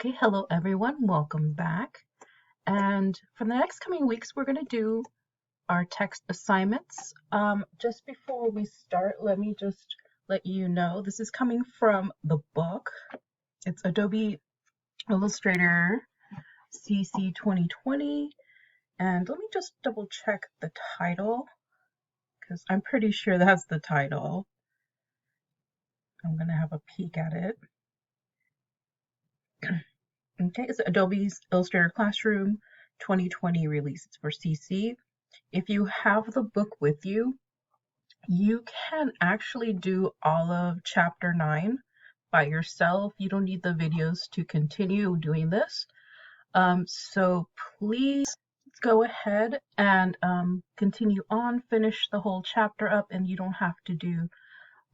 Okay, hello everyone, welcome back. And for the next coming weeks, we're going to do our text assignments. Just before we start, let me just let you know this is coming from the book. It's Adobe Illustrator CC 2020. And let me just double check the title because I'm pretty sure that's the title. I'm going to have a peek at it. Okay, it's Adobe's Illustrator Classroom 2020 release. It's for CC. If you have the book with you, you can actually do all of chapter 9 by yourself. You don't need the videos to continue doing this. So please go ahead and continue on, finish the whole chapter up, and you don't have to do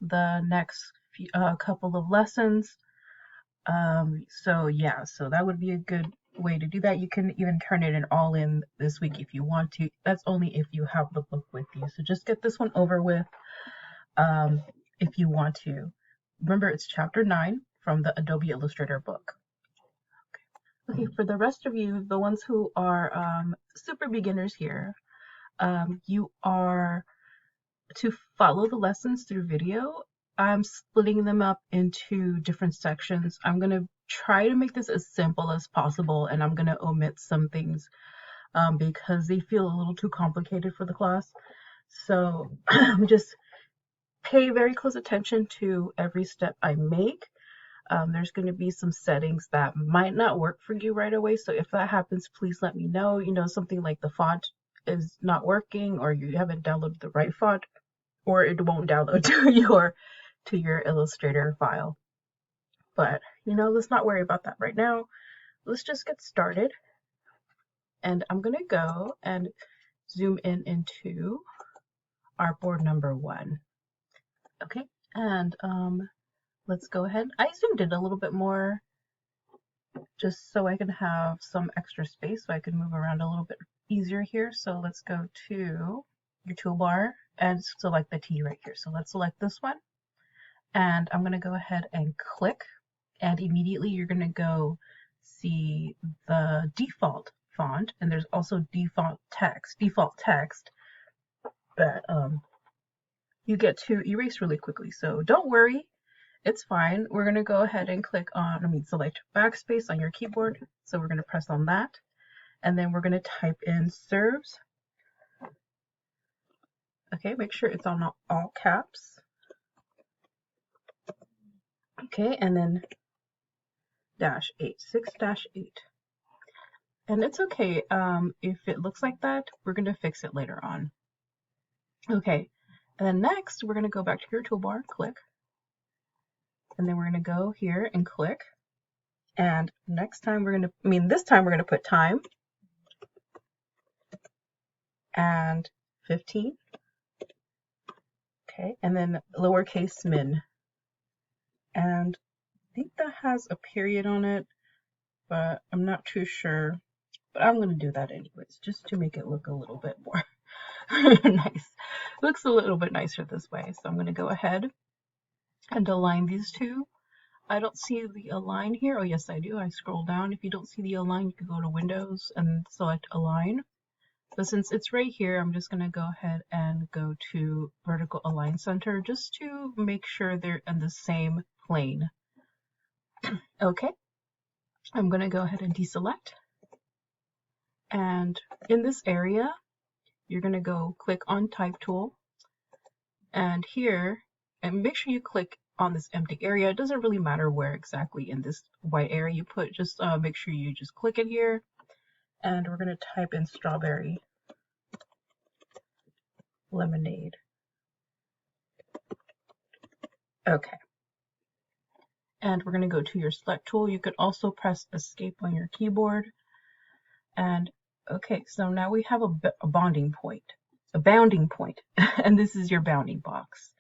the next couple of lessons. So that would be a good way to do that. You can even turn it all in this week if you want to. That's only if you have the book with you. So just get this one over with if you want to. Remember, it's chapter 9 from the Adobe Illustrator book. Okay, for the rest of you, the ones who are super beginners here, you are to follow the lessons through video. I'm splitting them up into different sections. I'm going to try to make this as simple as possible, and I'm going to omit some things because they feel a little too complicated for the class. So just pay very close attention to every step I make. There's going to be some settings that might not work for you right away. So if that happens, please let me know. You know, something like the font is not working, or you haven't downloaded the right font, or it won't download to your Illustrator file. But let's not worry about that right now. Let's just get started. And I'm gonna go and zoom in into our board number 1. Okay, and let's go ahead. I zoomed in a little bit more just so I can have some extra space so I can move around a little bit easier here. So let's go to your toolbar and select the T right here. So let's select this one. And I'm going to go ahead and click, and immediately you're going to go see the default font, and there's also default text that you get to erase really quickly. So don't worry, it's fine. We're going to go ahead and select backspace on your keyboard. So we're going to press on that, and then we're going to type in serves. Okay, make sure it's on all caps. Okay, and then -8, 6-8. And it's okay if it looks like that. We're going to fix it later on. Okay, and then next we're going to go back to your toolbar, click, and then we're going to go here and click. And this time we're going to put time and 15. Okay, and then lowercase min. And I think that has a period on it, but I'm not too sure. But I'm going to do that anyways, just to make it look a little bit more nice. Looks a little bit nicer this way. So I'm going to go ahead and align these two. I don't see the align here. Oh, yes, I do. I scroll down. If you don't see the align, you can go to Windows and select align. But since it's right here, I'm just going to go ahead and go to vertical align center just to make sure they're in the same plane. Okay, I'm going to go ahead and deselect. And in this area, you're going to go click on type tool, and here, and make sure you click on this empty area. It doesn't really matter where exactly in this white area you put, just make sure you just click it here, and we're going to type in strawberry lemonade. Okay, and we're going to go to your select tool. You could also press escape on your keyboard. And okay, so now we have a bounding point, and this is your bounding box.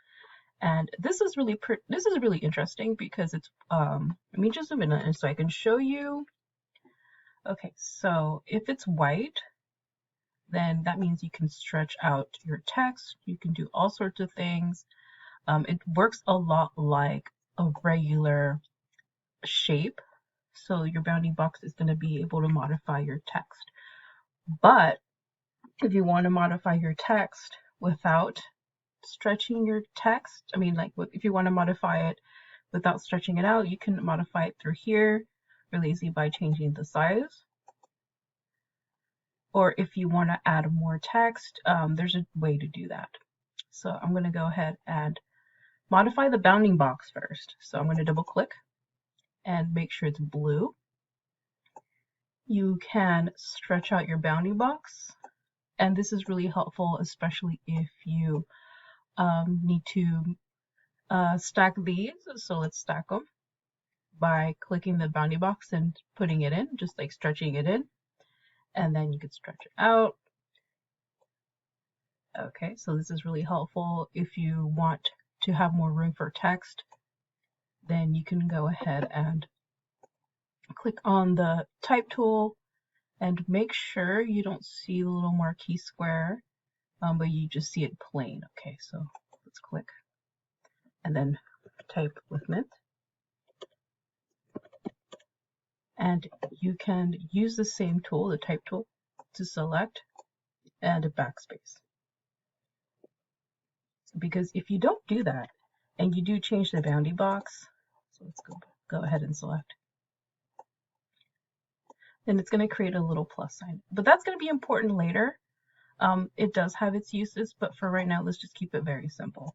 And this is really interesting because it's let me just zoom in so I can show you. Okay, so if it's white, then that means you can stretch out your text. You can do all sorts of things. It works a lot like a regular shape. so your bounding box is going to be able to modify your text. But if you want to modify your text without stretching your text, I mean, like if you want to modify it without stretching it out, you can modify it through here really easy by changing the size. Or if you want to add more text, there's a way to do that. So I'm going to go ahead and modify the bounding box first. So I'm going to double click and make sure it's blue. You can stretch out your bounding box, and this is really helpful, especially if you need to stack these. So let's stack them by clicking the bounding box and putting it in, just like stretching it in, and then you can stretch it out. Okay, so this is really helpful if you want to have more room for text. Then you can go ahead and click on the type tool and make sure you don't see the little marquee square, but you just see it plain. Okay, so let's click and then type with Mint. And you can use the same tool, the type tool, to select and a backspace. Because if you don't do that and you do change the bounding box, so let's go ahead and select, then it's going to create a little plus sign. But that's going to be important later. It does have its uses, but for right now, let's just keep it very simple.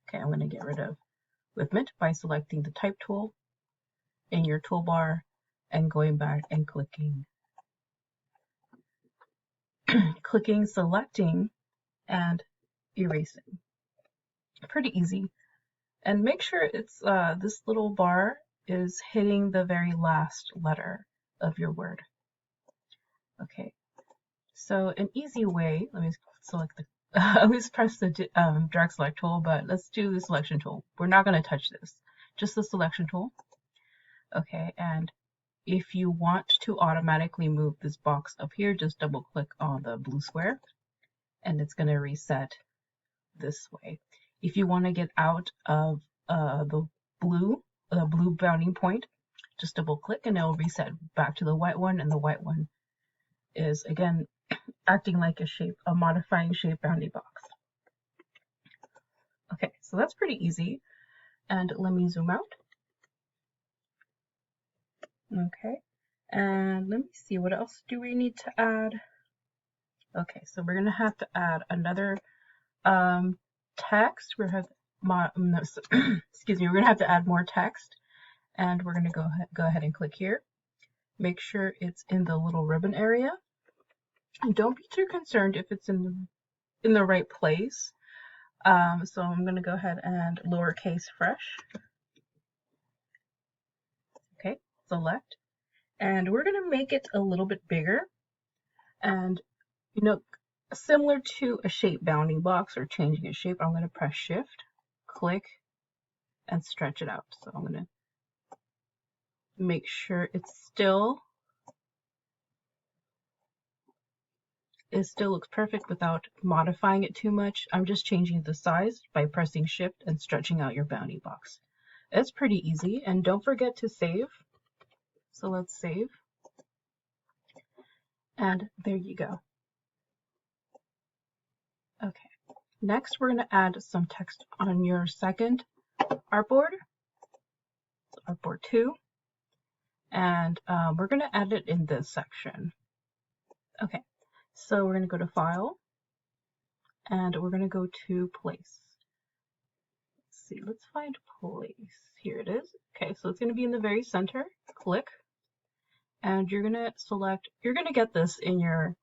Okay, I'm going to get rid of with Mint by selecting the type tool in your toolbar and going back and clicking, selecting, and erasing. Pretty easy. And make sure it's this little bar is hitting the very last letter of your word. Okay, so an easy way, let me select the, I always press the drag select tool, but let's do the selection tool. We're not going to touch this, just the selection tool. Okay, and if you want to automatically move this box up here, just double click on the blue square and it's going to reset this way. If you want to get out of the blue bounding point, just double click and it'll reset back to the white one, and the white one is again acting like a modifying shape bounding box. Okay, so that's pretty easy. And let me zoom out. Okay, and let me see, what else do we need to add? Okay, so we're gonna have to add another text. We're gonna have excuse me, we're gonna have to add more text, and we're gonna go ahead and click here. Make sure it's in the little ribbon area, and don't be too concerned if it's in the right place. So I'm gonna go ahead and lowercase fresh. Okay, select, and we're gonna make it a little bit bigger, and similar to a shape bounding box or changing a shape, I'm going to press Shift, click, and stretch it out. So I'm going to make sure it still looks perfect without modifying it too much. I'm just changing the size by pressing Shift and stretching out your bounding box. It's pretty easy, and don't forget to save. So let's save. And there you go. Okay. Next, we're going to add some text on your second artboard, artboard 2, and we're going to add it in this section. Okay, so we're going to go to File, and we're going to go to Place. Let's see, let's find Place. Here it is. Okay, so it's going to be in the very center. Click, and you're going to select, you're going to get this in your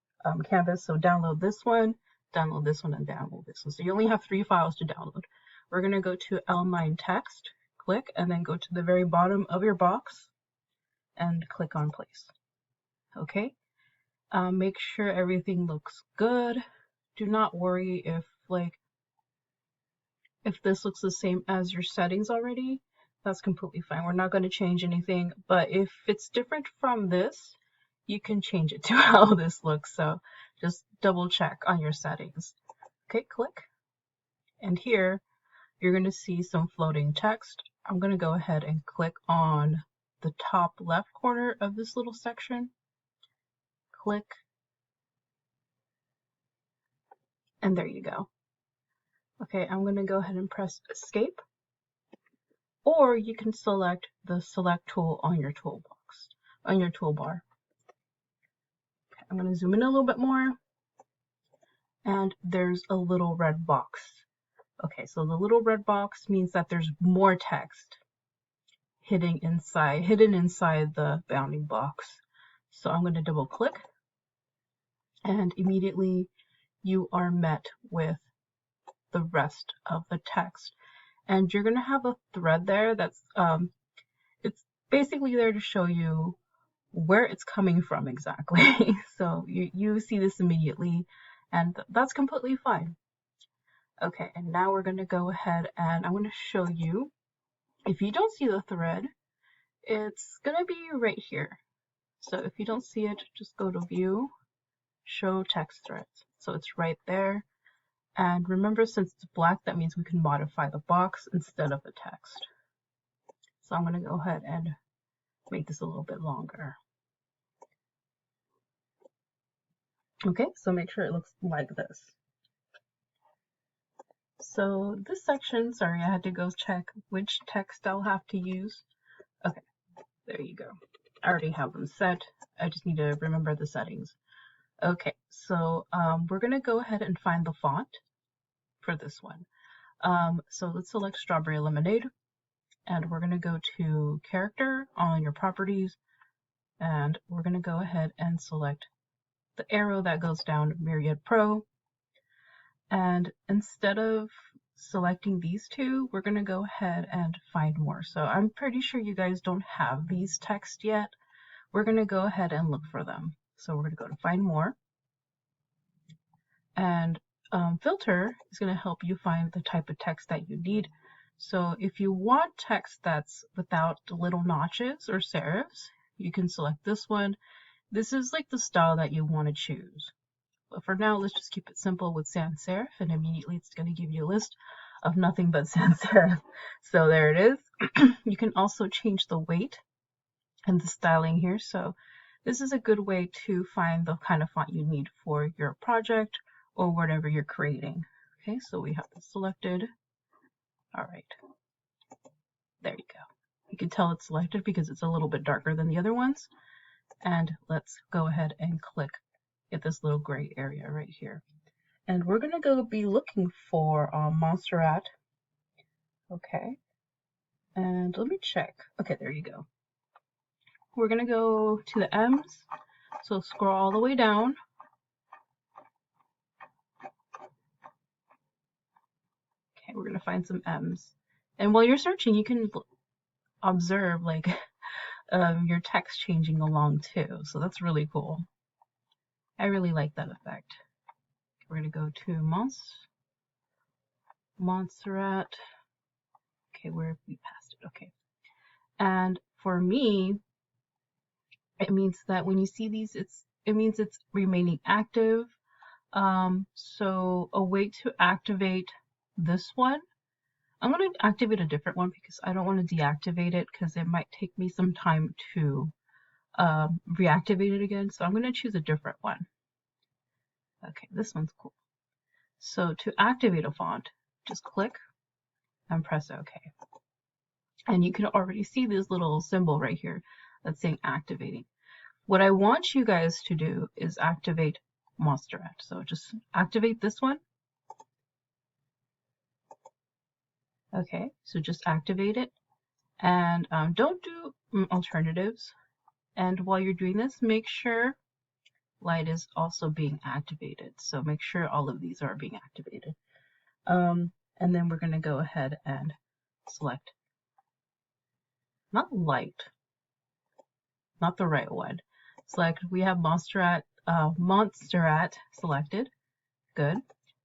canvas, so download this one, and download this one. So you only have 3 files to download. We're going to go to L9 Text, click, and then go to the very bottom of your box and click on Place. Okay, make sure everything looks good. Do not worry if this looks the same as your settings already. That's completely fine. We're not going to change anything, but if it's different from this, you can change it to how this looks. So just double check on your settings. Okay, click, and here you're going to see some floating text. I'm going to go ahead and click on the top left corner of this little section. Click, and there you go. Okay, I'm going to go ahead and press escape, or you can select the select tool on your toolbox, on your toolbar. Okay, I'm going to zoom in a little bit more, and there's a little red box. Okay, so the little red box means that there's more text hidden inside the bounding box. So I'm going to double click, and immediately you are met with the rest of the text. And you're going to have a thread there that's it's basically there to show you where it's coming from exactly. So you see this immediately, and that's completely fine. Okay, and now we're going to go ahead and I'm going to show you. If you don't see the thread, it's going to be right here. So if you don't see it, just go to View, Show Text Threads. So it's right there. And remember, since it's black, that means we can modify the box instead of the text. So I'm going to go ahead and make this a little bit longer. Okay, so make sure it looks like this. So this section, sorry, I had to go check which text I'll have to use. Okay, there you go. I already have them set. I just need to remember the settings. Okay, so we're going to go ahead and find the font for this one. So let's select Strawberry Lemonade, and we're going to go to Character on your properties, and we're going to go ahead and select the arrow that goes down Myriad Pro. And instead of selecting these two, we're going to go ahead and find more. So I'm pretty sure you guys don't have these text yet. We're going to go ahead and look for them. So we're going to go to Find More. And Filter is going to help you find the type of text that you need. So if you want text that's without the little notches or serifs, you can select this one. This is like the style that you want to choose. But for now, let's just keep it simple with sans serif, and immediately it's going to give you a list of nothing but sans serif. So there it is. You can also change the weight and the styling here. So this is a good way to find the kind of font you need for your project or whatever you're creating. Okay, so we have this selected. All right, there you go. You can tell it's selected because it's a little bit darker than the other ones. And let's go ahead and click at this little gray area right here. And we're going to go be looking for Montserrat. Okay. And let me check. Okay, there you go. We're going to go to the M's. So scroll all the way down. Okay, we're going to find some M's. And while you're searching, you can observe like your text changing along too. So that's really cool. I really like that effect. We're going to go to Montserrat. Okay, where have we passed it? Okay. And for me, it means that when you see these, it means it's remaining active. So a way to activate this one, I'm going to activate a different one because I don't want to deactivate it because it might take me some time to reactivate it again. So I'm going to choose a different one. Okay, this one's cool. So to activate a font, just click and press OK. And you can already see this little symbol right here that's saying activating. What I want you guys to do is activate Montserrat. So just activate this one. Okay, so just activate it. And don't do alternatives. And while you're doing this, make sure light is also being activated. So make sure all of these are being activated. And then we're going to go ahead and select, not light, not the right one. Select, we have Montserrat selected. Good.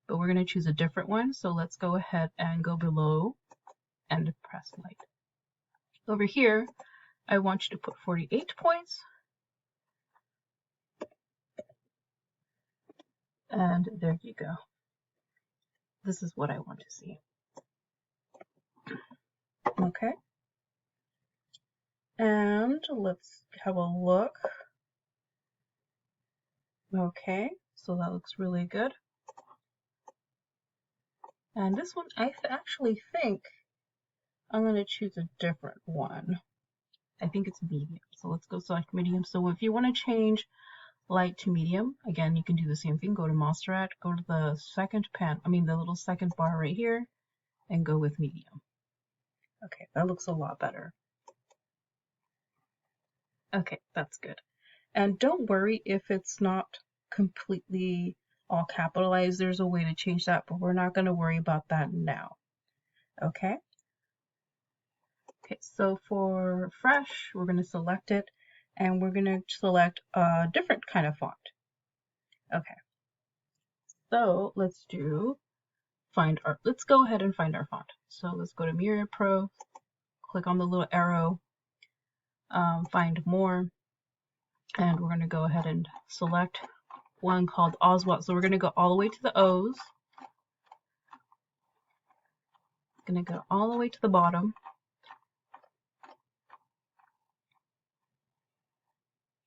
But we're going to choose a different one. So let's go ahead and go below and press light. Over here, I want you to put 48 points. And there you go. This is what I want to see. Okay. And let's have a look. Okay, so that looks really good. And this one, I actually think I'm going to choose a different one. I think it's medium. So let's go select medium. So if you want to change light to medium, again, you can do the same thing. Go to Montserrat, go to the second the little second bar right here, and go with medium. Okay, that looks a lot better. Okay, that's good. And don't worry if it's not completely all capitalized. There's a way to change that, but we're not going to worry about that now. Okay? Okay, so for fresh, we're going to select it, and we're going to select a different kind of font. Okay, so let's go ahead and find our font. So let's go to Myriad Pro, click on the little arrow, find more, and we're going to go ahead and select one called Oswald. So we're going to go all the way to the O's. Going to go all the way to the bottom.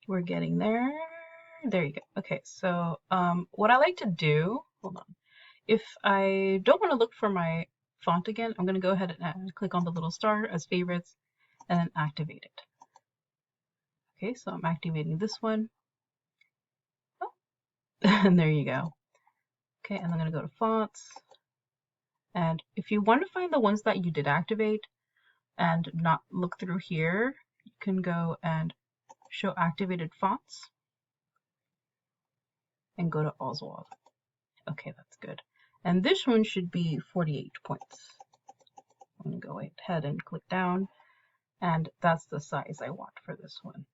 We're getting there. There you go. Okay, so what I like to do, hold on. If I don't want to look for my font again, I'm going to go ahead and click on the little star as favorites and then activate it. Okay, so I'm activating this one. Oh. And there you go. Okay, and I'm going to go to fonts. And if you want to find the ones that you did activate and not look through here, you can go and show activated fonts and go to Oswald. Okay, that's good. And this one should be 48 points. I'm going to go ahead and click down, and that's the size I want for this one.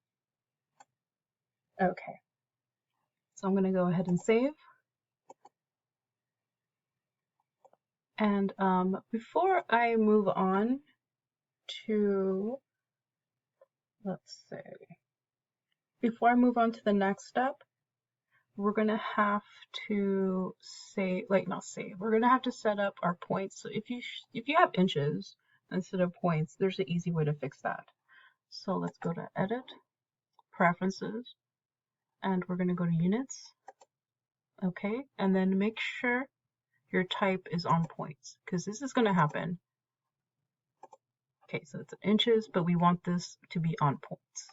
Okay, so I'm going to go ahead and save. And before I move on to, let's say, before I move on to the next step, we're going to have to we're going to have to set up our points. So if you have inches instead of points, there's an easy way to fix that. So let's go to Edit, Preferences, and we're going to go to Units. Okay, and then make sure your type is on points, because this is going to happen. Okay, so it's inches, but we want this to be on points.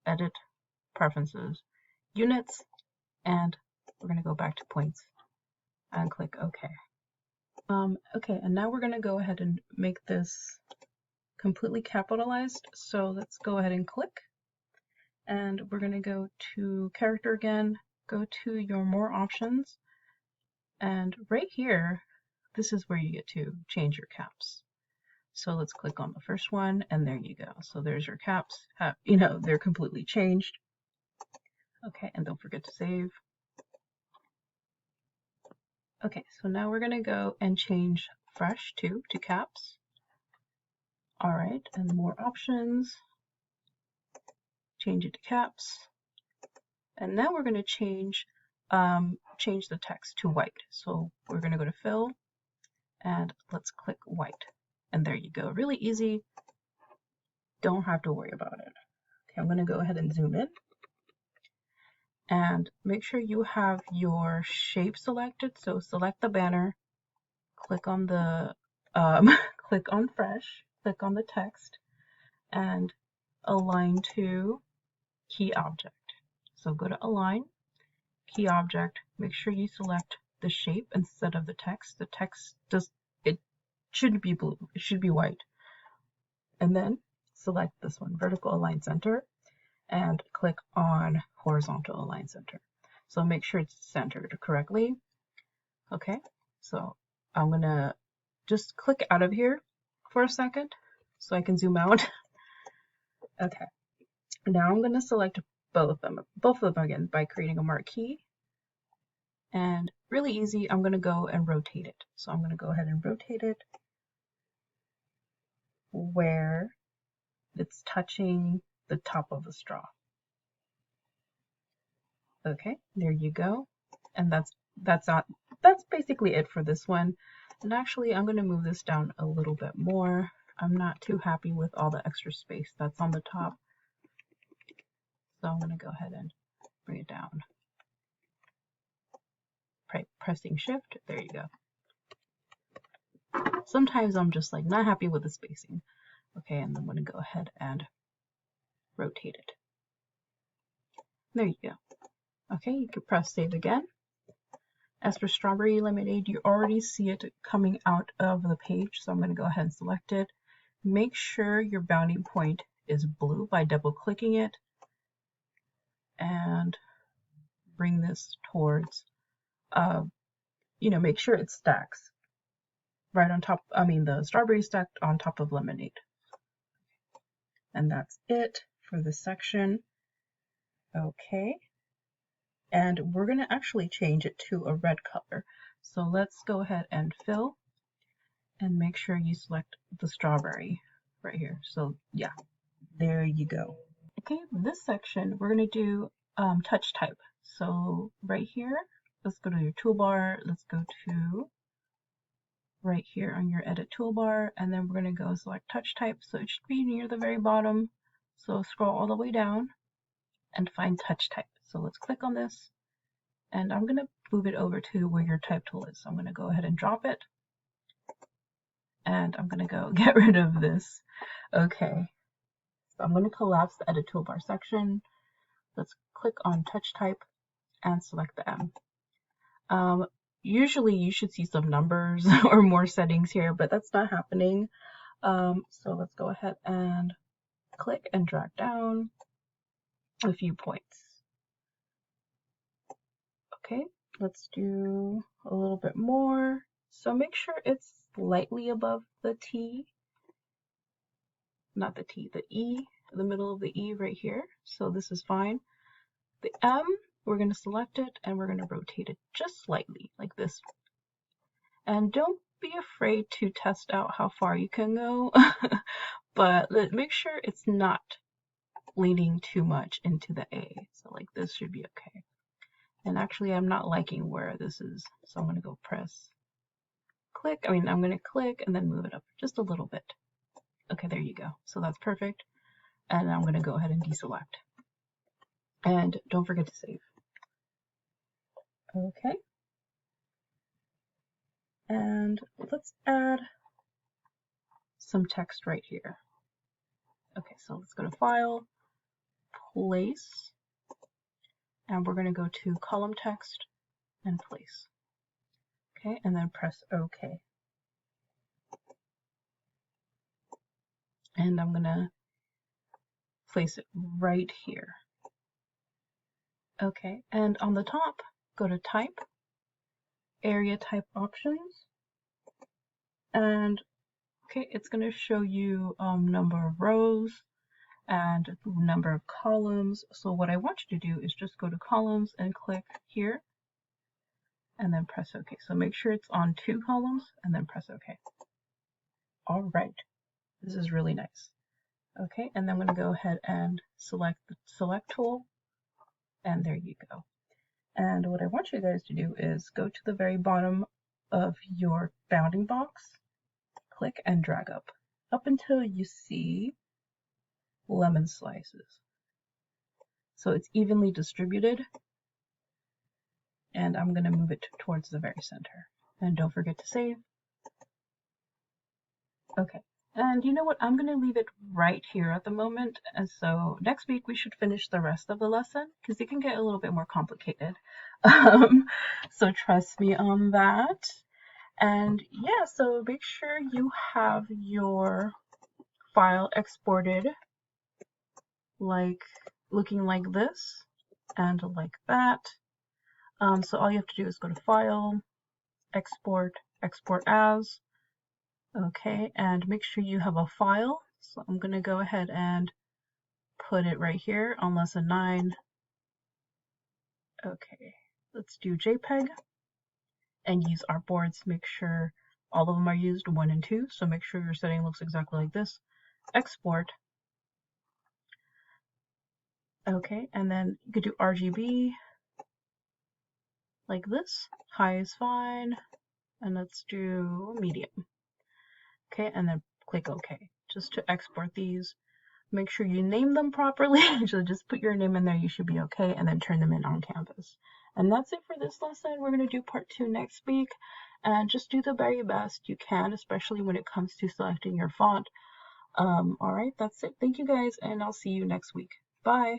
Edit, Preferences, Units, and we're going to go back to points and click OK. Okay, and now we're going to go ahead and make this completely capitalized. So let's go ahead and click, and we're going to go to character again, go to your more options, and right here, this is where you get to change your caps. So let's click on the first one, and there you go. So there's your caps. They're completely changed. Okay, and don't forget to save. Okay, so now we're going to go and change fresh to caps. All right, and more options. Change it to caps. And now we're going to change the text to white. So we're going to go to fill, and let's click white. And there you go. Really easy. Don't have to worry about it. Okay, I'm going to go ahead and zoom in. And make sure you have your shape selected. So select the banner, click on the click on fresh, click on the text, and align to key object. So go to align, key object, make sure you select the shape instead of the text. The text shouldn't be blue, it should be white. And then select this one, vertical align center, and click on horizontal align center. So make sure it's centered correctly. Okay, so I'm gonna just click out of here for a second so I can zoom out. Okay, now I'm gonna select both of them again by creating a marquee. And really easy, I'm gonna go and rotate it. So I'm gonna go ahead and rotate it where it's touching the top of the straw. Okay, there you go. And that's basically it for this one. And actually, I'm going to move this down a little bit more. I'm not too happy with all the extra space that's on the top. So I'm going to go ahead and bring it down. Pressing shift, there you go. Sometimes I'm just like not happy with the spacing. Okay, and I'm going to go ahead and rotate it. There you go. Okay, you can press save again. As for strawberry lemonade, you already see it coming out of the page, so I'm going to go ahead and select it. Make sure your bounding point is blue by double clicking it and bring this towards, make sure it stacks right on top. The strawberry stacked on top of lemonade. And that's it for this section. Okay. And we're going to actually change it to a red color. So let's go ahead and fill and make sure you select the strawberry right here. So yeah, there you go. Okay, this section we're going to do touch type. So right here, let's go to your toolbar. Let's go to right here on your edit toolbar, and then we're going to go select touch type. So it should be near the very bottom. So scroll all the way down and find touch type. So let's click on this, and I'm going to move it over to where your type tool is. So I'm going to go ahead and drop it, and I'm going to go get rid of this. Okay, so I'm going to collapse the edit toolbar section. Let's click on touch type and select the M. Usually you should see some numbers or more settings here, but that's not happening. So let's go ahead and click and drag down a few points. Okay, let's do a little bit more. So make sure it's slightly above the T, not the T, the E, the middle of the E right here. So this is fine. The M, we're going to select it and we're going to rotate it just slightly like this. And don't be afraid to test out how far you can go, but make sure it's not leaning too much into the A. So like this should be okay. And actually I'm not liking where this is, so I'm going to go I'm going to click and then move it up just a little bit. Okay, there you go. So that's perfect. And I'm going to go ahead and deselect. And don't forget to save. Okay. And let's add some text right here. Okay, so let's go to File, Place, and we're going to go to Column Text and Place. Okay, and then press OK. And I'm going to place it right here. Okay, and on the top, go to Type, Area Type Options, and okay, it's going to show you number of rows and number of columns. So what I want you to do is just go to Columns and click here, and then press OK. So make sure it's on 2 columns, and then press OK. All right, this is really nice. Okay, and then I'm going to go ahead and select the Select tool, and there you go. And what I want you guys to do is go to the very bottom of your bounding box, click and drag up until you see lemon slices. So it's evenly distributed, and I'm going to move it towards the very center. And don't forget to save. Okay, and you know what? I'm going to leave it right here at the moment, and so next week we should finish the rest of the lesson because it can get a little bit more complicated. So trust me on that. And yeah, so make sure you have your file exported like looking like this and like that. So all you have to do is go to File, Export, Export As. Okay, and make sure you have a file. So I'm going to go ahead and put it right here on lesson 9. Okay, let's do JPEG and use artboards. Make sure all of them are used, 1 and 2. So make sure your setting looks exactly like this. Export. Okay, and then you could do RGB like this. High is fine, and let's do medium. Okay, and then click OK just to export these. Make sure you name them properly. So just put your name in there, you should be okay, and then turn them in on Canvas. And that's it for this lesson. We're going to do part 2 next week, and just do the very best you can, especially when it comes to selecting your font. All right, that's it. Thank you guys, and I'll see you next week. Bye.